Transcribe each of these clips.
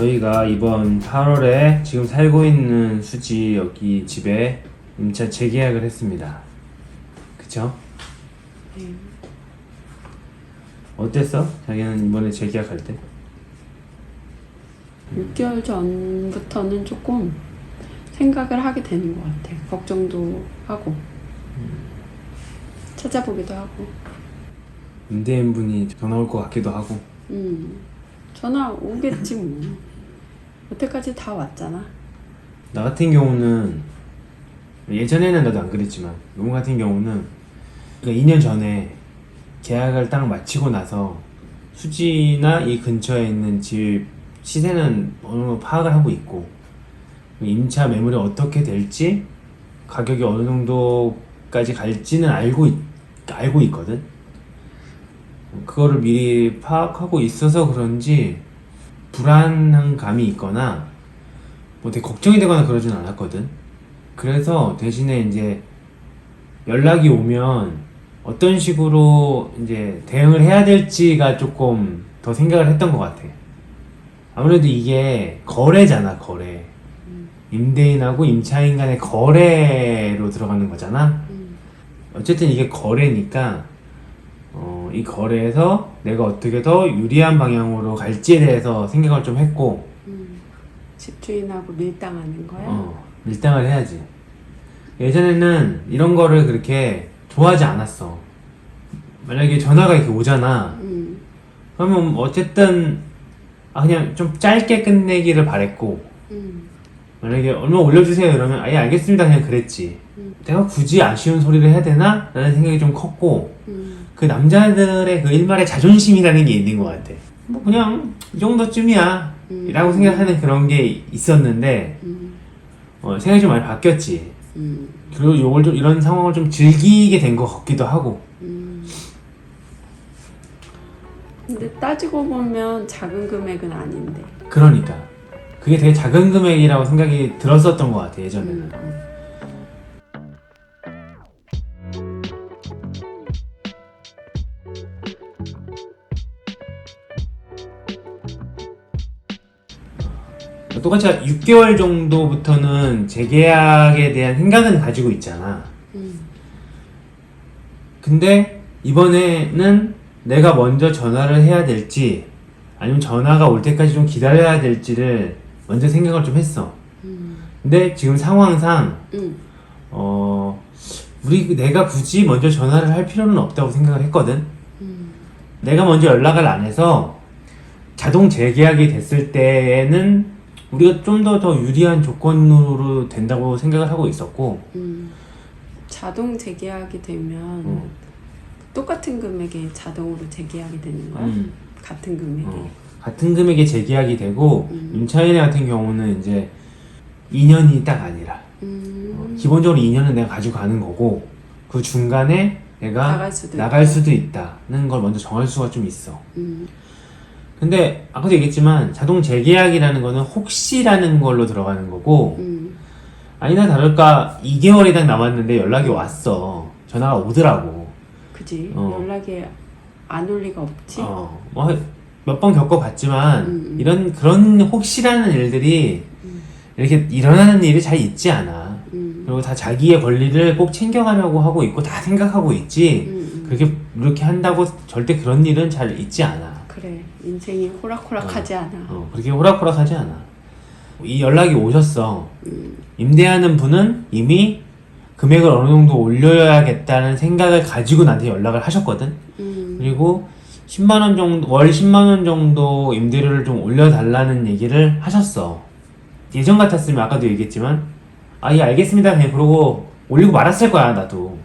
저희가 이번 8월에 지금 살고 있는 수지 여기 집에 임차 재계약을 했습니다. 그쵸? 네. 어땠어? 자기는 이번에 재계약할 때? 6개월 전부터는 조금 생각을 하게 되는 것 같아. 걱정도 하고 찾아보기도 하고. 임대인분이 전화 올 것 같기도 하고. 전화 오겠지 뭐. 여태까지 다 왔잖아. 나 같은 경우는 예전에는 나도 안 그랬지만 요즘 같은 경우는 2년 전에 계약을 딱 마치고 나서 수지나 이 근처에 있는 집 시세는 어느 정도 파악을 하고 있고 임차 매물이 어떻게 될지 가격이 어느 정도까지 갈지는 알고 있거든. 그거를 미리 파악하고 있어서 그런지 불안한 감이 있거나 뭐 되게 걱정이 되거나 그러진 않았거든. 그래서 대신에 이제 연락이 오면 어떤 식으로 이제 대응을 해야 될지가 조금 더 생각을 했던 것 같아. 아무래도 이게 거래잖아, 거래. 임대인하고 임차인 간의 거래로 들어가는 거잖아. 어쨌든 이게 거래니까 이 거래에서 내가 어떻게 더 유리한 방향으로 갈지에 대해서 생각을 좀 했고. 집주인하고 밀당하는 거야? 밀당을 해야지. 예전에는 이런 거를 그렇게 좋아하지 않았어. 만약에 전화가 이렇게 오잖아. 그러면 어쨌든 그냥 좀 짧게 끝내기를 바랬고, 만약에 얼마 올려주세요 이러면 아예 알겠습니다 그냥 그랬지. 내가 굳이 아쉬운 소리를 해야 되나? 라는 생각이 좀 컸고, 그 남자들의 그 일말의 자존심이라는 게 있는 것 같아. 뭐 그냥 이 정도쯤이야 라고 생각하는 그런 게 있었는데 생각이 좀 많이 바뀌었지. 그리고 요걸 좀 이런 상황을 좀 즐기게 된 것 같기도 하고. 근데 따지고 보면 작은 금액은 아닌데. 그러니까 그게 되게 작은 금액이라고 생각이 들었었던 것 같아 예전에는. 똑같이 6개월 정도부터는 재계약에 대한 생각은 가지고 있잖아. 근데 이번에는 내가 먼저 전화를 해야 될지 아니면 전화가 올 때까지 좀 기다려야 될지를 먼저 생각을 좀 했어. 근데 지금 상황상 내가 굳이 먼저 전화를 할 필요는 없다고 생각을 했거든. 내가 먼저 연락을 안 해서 자동 재계약이 됐을 때에는 우리가 좀 더 유리한 조건으로 된다고 생각을 하고 있었고. 자동 재계약이 되면 똑같은 금액에 자동으로 재계약이 되는 거야? 같은 금액에? 같은 금액에 재계약이 되고 임차인 같은 경우는 이제 2년이 딱 아니라 기본적으로 2년은 내가 가지고 가는 거고 그 중간에 내가 나갈 수도 있다는 걸 먼저 정할 수가 좀 있어. 근데 아까도 얘기했지만 자동 재계약이라는 거는 혹시라는 걸로 들어가는 거고 아니나 다를까 2개월이 딱 남았는데 연락이 왔어. 전화가 오더라고. 그지? 연락이 안 올 리가 없지? 뭐 몇 번 겪어봤지만 그런 혹시라는 일들이 이렇게 일어나는 일이 잘 있지 않아. 그리고 다 자기의 권리를 꼭 챙겨가려고 하고 있고 다 생각하고 있지. 그렇게 한다고 절대 그런 일은 잘 있지 않아. 그래, 인생이 호락호락하지 않아. 그렇게 호락호락하지 않아. 이 연락이 오셨어. 임대하는 분은 이미 금액을 어느 정도 올려야겠다는 생각을 가지고 나한테 연락을 하셨거든. 그리고 10만원 정도, 월 10만원 정도 임대료를 좀 올려달라는 얘기를 하셨어. 예전 같았으면 아까도 얘기했지만 예 알겠습니다 그냥 그러고 올리고 말았을 거야 나도.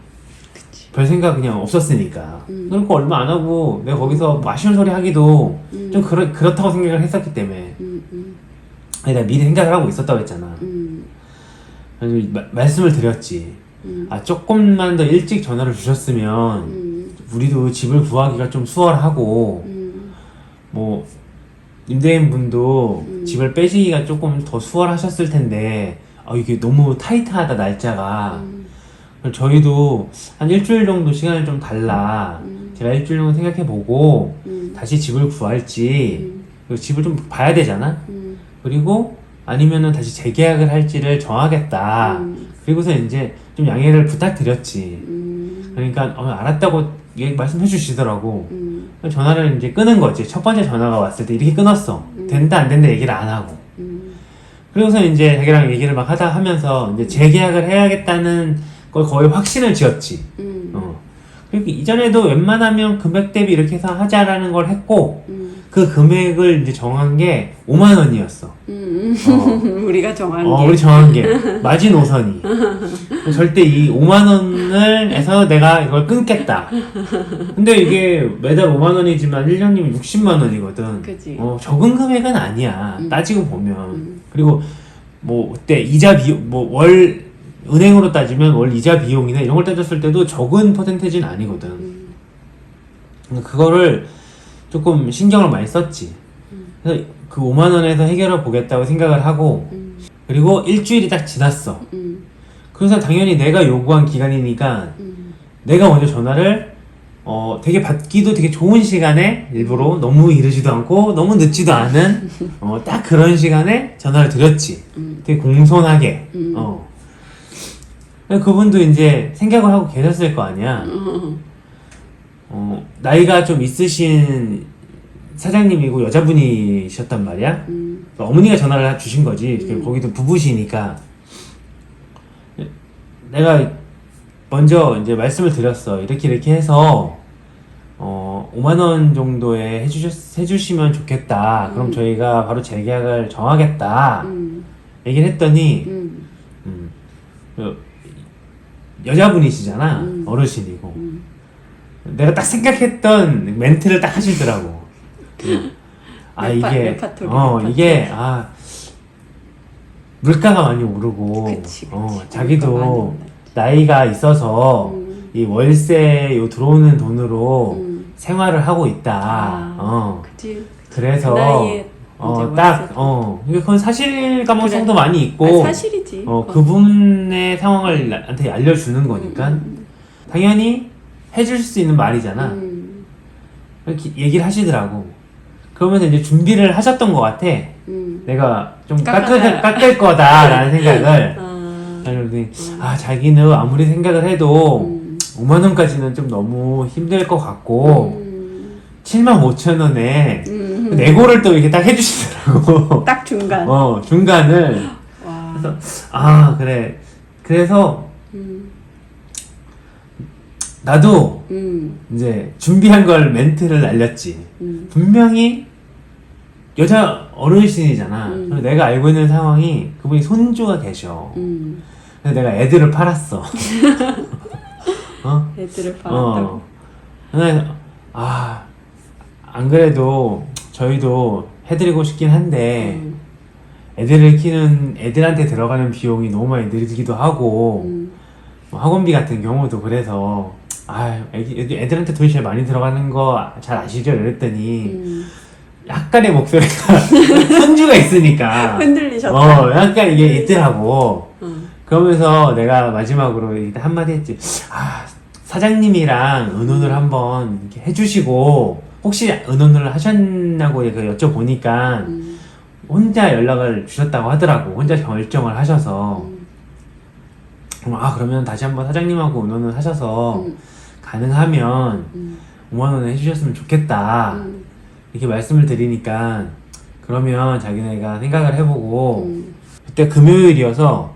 그치. 별 생각 그냥 없었으니까. 그러니까 얼마 안 하고 내가 거기서 뭐 아쉬운 소리 하기도 좀 그렇다고 생각을 했었기 때문에 내가 미리 생각을 하고 있었다고 했잖아. 그래서 말씀을 드렸지. 조금만 더 일찍 전화를 주셨으면 우리도 집을 구하기가 좀 수월하고 뭐 임대인분도 집을 빼시기가 조금 더 수월하셨을 텐데 이게 너무 타이트하다 날짜가. 저희도 한 일주일 정도 시간을 좀 달라. 제가 일주일 정도 생각해보고 다시 집을 구할지 그리고 집을 좀 봐야 되잖아. 그리고 아니면은 다시 재계약을 할지를 정하겠다. 그리고서 이제 좀 양해를 부탁드렸지. 그러니까 알았다고 말씀해 주시더라고. 전화를 이제 끊은 거지. 첫 번째 전화가 왔을 때 이렇게 끊었어. 된다 안 된다 얘기를 안 하고. 그리고서 이제 자기랑 얘기를 막 하다 하면서 이제 재계약을 해야겠다는 걸 거의 확신을 지었지. 그리고 이전에도 웬만하면 금액 대비 이렇게 해서 하자라는 걸 했고, 그 금액을 이제 정한 게 5만 원이었어. 우리가 정한 게. 우리 정한 게. 마지노선이. 절대 이 5만 원을 해서 내가 이걸 끊겠다. 근데 이게 매달 5만 원이지만 1년이면 60만 원이거든. 그치. 적은 금액은 아니야. 따지고 보면. 그리고 뭐 그때 이자 비용, 월 은행으로 따지면 월 이자 비용이나 이런 걸 따졌을 때도 적은 퍼센테이지는 아니거든. 그거를 조금 신경을 많이 썼지. 그래서 그 5만 원에서 해결해 보겠다고 생각을 하고, 그리고 일주일이 딱 지났어. 그래서 당연히 내가 요구한 기간이니까 내가 먼저 전화를 되게 받기도 되게 좋은 시간에 일부러 너무 이르지도 않고 너무 늦지도 않은 딱 그런 시간에 전화를 드렸지. 되게 공손하게. 그분도 이제 생각을 하고 계셨을 거 아니야. 나이가 좀 있으신 사장님이고 여자분이셨단 말이야. 그러니까 어머니가 전화를 주신 거지. 거기도 부부시니까. 내가 먼저 이제 말씀을 드렸어. 이렇게 해서 5만 원 정도에 해주시면 좋겠다. 그럼 저희가 바로 재계약을 정하겠다. 얘기를 했더니 여자분이시잖아. 어르신이고. 내가 딱 생각했던 멘트를 딱 하시더라고. 이게 물가가 많이 오르고, 그치. 자기도 나이가 있어서 이 월세 들어오는 돈으로 생활을 하고 있다. 그치. 그래서 그 나이에 그건 사실 가능성도 그래. 많이 있고, 사실이지. 그분의 상황을 나한테 알려주는 거니까 당연히 해줄 수 있는 말이잖아. 이렇게 얘기를 하시더라고. 그러면서 이제 준비를 하셨던 것 같아. 내가 좀 깎을 거다라는 생각을. 그러더니 자기는 아무리 생각을 해도 5만 원까지는 좀 너무 힘들 것 같고 7만 5천 원에 내고를 또 이렇게 딱 해주시더라고. 딱 중간. 중간을. 와. 그래서 그래. 그래서 나도 이제 준비한 걸 멘트를 날렸지. 분명히 여자 어르신이잖아. 그래서 내가 알고 있는 상황이 그분이 손주가 계셔. 그래서 내가 애들을 팔았어. 애들을 팔았다고. 안 그래도 저희도 해드리고 싶긴 한데 애들을 키우는 애들한테 들어가는 비용이 너무 많이 들기도 하고 학원비 같은 경우도 그래서 애들한테 돈이 제일 많이 들어가는 거 잘 아시죠? 이랬더니 약간의 목소리가 손주가 있으니까 흔들리셨다. 약간 이게 있더라고. 그러면서 내가 마지막으로 한마디 했지. 사장님이랑 의논을 한번 이렇게 해주시고 혹시 의논을 하셨냐고 여쭤보니까 혼자 연락을 주셨다고 하더라고. 혼자 결정을 하셔서 그러면 다시 한번 사장님하고 의논을 하셔서 가능하면 5만 원에 해주셨으면 좋겠다. 이렇게 말씀을 드리니까 그러면 자기네가 생각을 해보고 그때 금요일이어서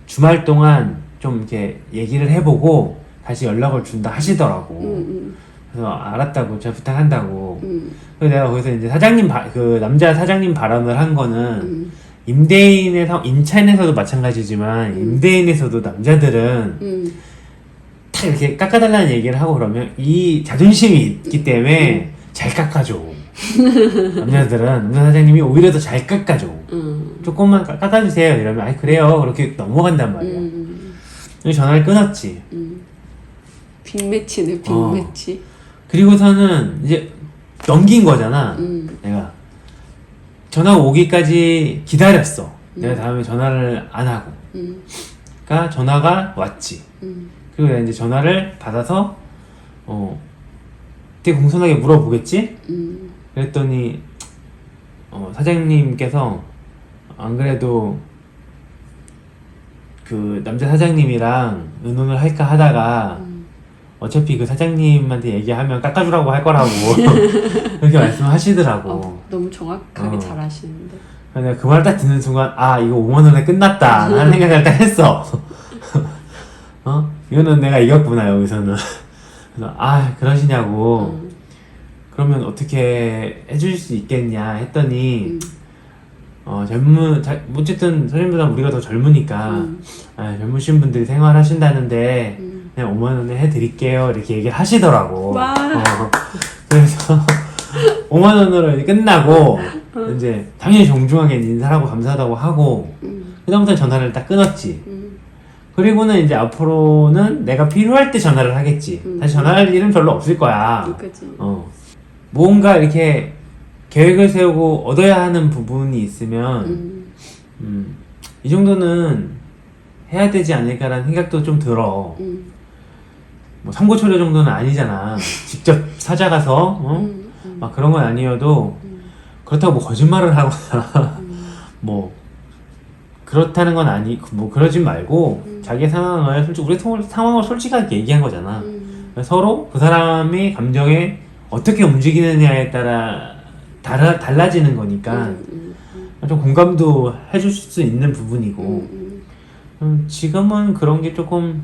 주말 동안 좀 이렇게 얘기를 해보고 다시 연락을 준다 하시더라고. 그래서 알았다고, 제가 부탁한다고. 그래서 내가 거기서 이제 남자 사장님 발언을 한 거는 임차인에서도 마찬가지지만 임대인에서도 남자들은 딱 이렇게 깎아달라는 얘기를 하고 그러면 이 자존심이 있기 때문에 잘 깎아줘. 남자 사장님이 오히려 더 잘 깎아줘. 조금만 깎아주세요. 이러면 그래요. 그렇게 넘어간단 말이야. 그래서 전화를 끊었지. 빅매치네, 빅매치. 그리고서는 이제 넘긴 거잖아. 내가 전화 오기까지 기다렸어. 내가 다음에 전화를 안 하고. 그러니까 전화가 왔지. 그리고 내가 이제 전화를 받아서 되게 공손하게 물어보겠지. 그랬더니 사장님께서 안 그래도 그 남자 사장님이랑 의논을 할까 하다가 어차피 그 사장님한테 얘기하면 깎아주라고 할 거라고 그렇게 말씀하시더라고. 너무 정확하게 어. 잘 아시는데. 내가 그 말 딱 듣는 순간 아 이거 5만 원에 끝났다 하는 생각을 딱 했어. 이거는 내가 이겼구나 여기서는. 그래서 아 그러시냐고. 그러면 어떻게 해줄 수 있겠냐 했더니 어쨌든 선생님보다 우리가 더 젊으니까 젊으신 분들이 생활하신다는데 그냥 5만 원에 해드릴게요 이렇게 얘기를 하시더라고. 와. 그래서 5만 원으로 이제 끝나고 이제 당연히 정중하게 인사하고 감사하다고 하고 그다음부터 전화를 딱 끊었지. 그리고는 이제 앞으로는 내가 필요할 때 전화를 하겠지. 다시 전화할 일은 별로 없을 거야. 그치. 뭔가 이렇게 계획을 세우고 얻어야 하는 부분이 있으면 이 정도는 해야 되지 않을까라는 생각도 좀 들어. 뭐 삼고초려 정도는 아니잖아. 직접 찾아가서 막 그런 건 아니어도 그렇다고 뭐 거짓말을 하거나 뭐 그렇다는 건 뭐 그러진 말고 자기의 상황을 우리 상황을 솔직하게 얘기한 거잖아. 서로 그 사람의 감정에 어떻게 움직이느냐에 따라 달라지는 거니까 좀 공감도 해줄 수 있는 부분이고 지금은 그런 게 조금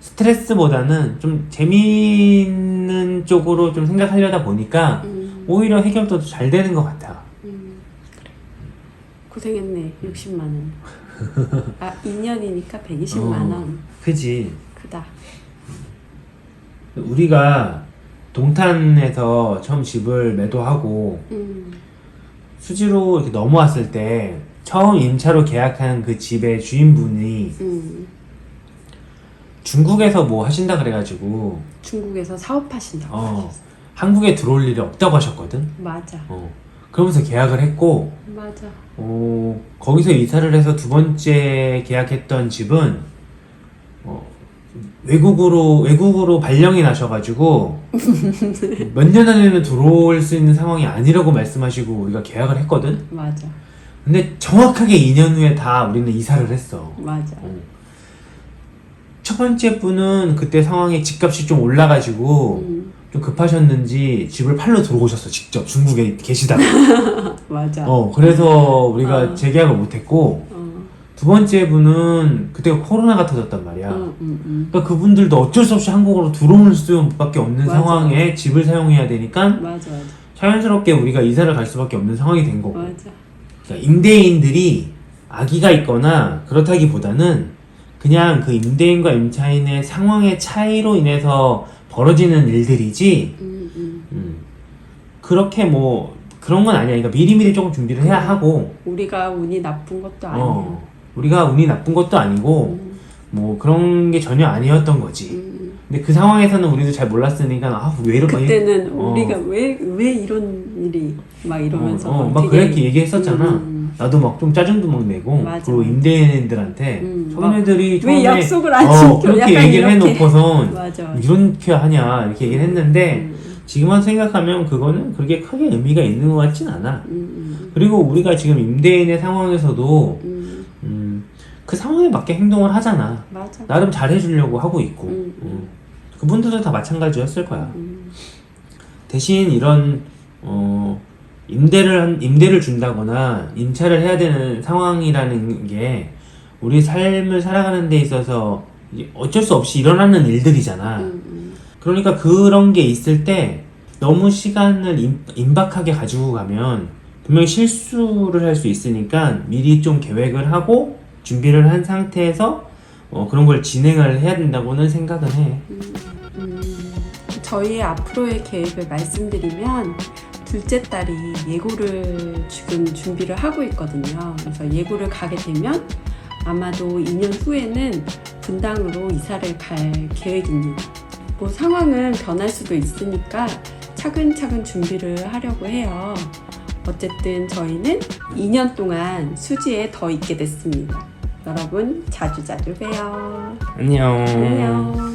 스트레스보다는 좀 재미있는 쪽으로 좀 생각하려다 보니까 오히려 해결도 잘 되는 것 같아. 그래. 고생했네. 60만 원. 2년이니까 120만 원. 그지. 크다. 우리가 동탄에서 처음 집을 매도하고 수지로 이렇게 넘어왔을 때 처음 임차로 계약한 그 집의 주인분이 중국에서 뭐 하신다 그래가지고 중국에서 사업하신다고 하셨어. 한국에 들어올 일이 없다고 하셨거든. 맞아. 그러면서 계약을 했고 맞아. 거기서 이사를 해서 두 번째 계약했던 집은 외국으로 발령이 나셔가지고 몇 년 안에는 들어올 수 있는 상황이 아니라고 말씀하시고 우리가 계약을 했거든. 맞아. 근데 정확하게 2년 후에 다 우리는 이사를 했어. 맞아. 첫 번째 분은 그때 상황에 집값이 좀 올라가지고 좀 급하셨는지 집을 팔러 들어오셨어. 직접 중국에 계시다가. 맞아. 그래서 우리가 재계약을 못했고 두 번째 분은 그때 코로나가 터졌단 말이야. 그러니까 그분들도 어쩔 수 없이 한국으로 들어올 수밖에 없는 맞아. 상황에 집을 사용해야 되니까 맞아. 자연스럽게 우리가 이사를 갈 수밖에 없는 상황이 된 거고. 맞아. 그러니까 임대인들이 악의가 있거나 그렇다기보다는 그냥 그 임대인과 임차인의 상황의 차이로 인해서 벌어지는 일들이지 그렇게 뭐 그런 건 아니야. 그러니까 미리미리 조금 준비를 해야 하고 우리가 운이 나쁜 것도 아니야. 우리가 운이 나쁜 것도 아니고 뭐 그런 게 전혀 아니었던 거지. 근데 그 상황에서는 우리도 잘 몰랐으니까 왜 이런 그때는 우리가 왜 이런 일이 막 이러면서 막 그렇게 얘기했었잖아. 나도 막 좀 짜증도 막 내고 맞아. 그 임대인들한테 저런 애들이 왜 처음에 약속을 안 지켜? 그렇게 약간 얘기를 이렇게. 해놓고선 맞아. 이렇게 하냐 이렇게 얘기를 했는데 지금 와서 생각하면 그거는 그렇게 크게 의미가 있는 것 같진 않아. 그리고 우리가 지금 임대인의 상황에서도 그 상황에 맞게 행동을 하잖아. 맞아. 나름 잘해주려고 하고 있고 그분들도 다 마찬가지였을 거야. 대신 이런 임대를 준다거나 임차를 해야 되는 상황이라는 게 우리 삶을 살아가는 데 있어서 어쩔 수 없이 일어나는 일들이잖아. 그러니까 그런 게 있을 때 너무 시간을 임박하게 가지고 가면 분명히 실수를 할 수 있으니까 미리 좀 계획을 하고 준비를 한 상태에서 그런 걸 진행을 해야 된다고는 생각은 해. 저희의 앞으로의 계획을 말씀드리면 둘째 딸이 예고를 지금 준비를 하고 있거든요. 그래서 예고를 가게 되면 아마도 2년 후에는 분당으로 이사를 갈 계획입니다. 뭐 상황은 변할 수도 있으니까 차근차근 준비를 하려고 해요. 어쨌든 저희는 2년 동안 수지에 더 있게 됐습니다. 여러분 자주자주 봬요. 안녕. 안녕.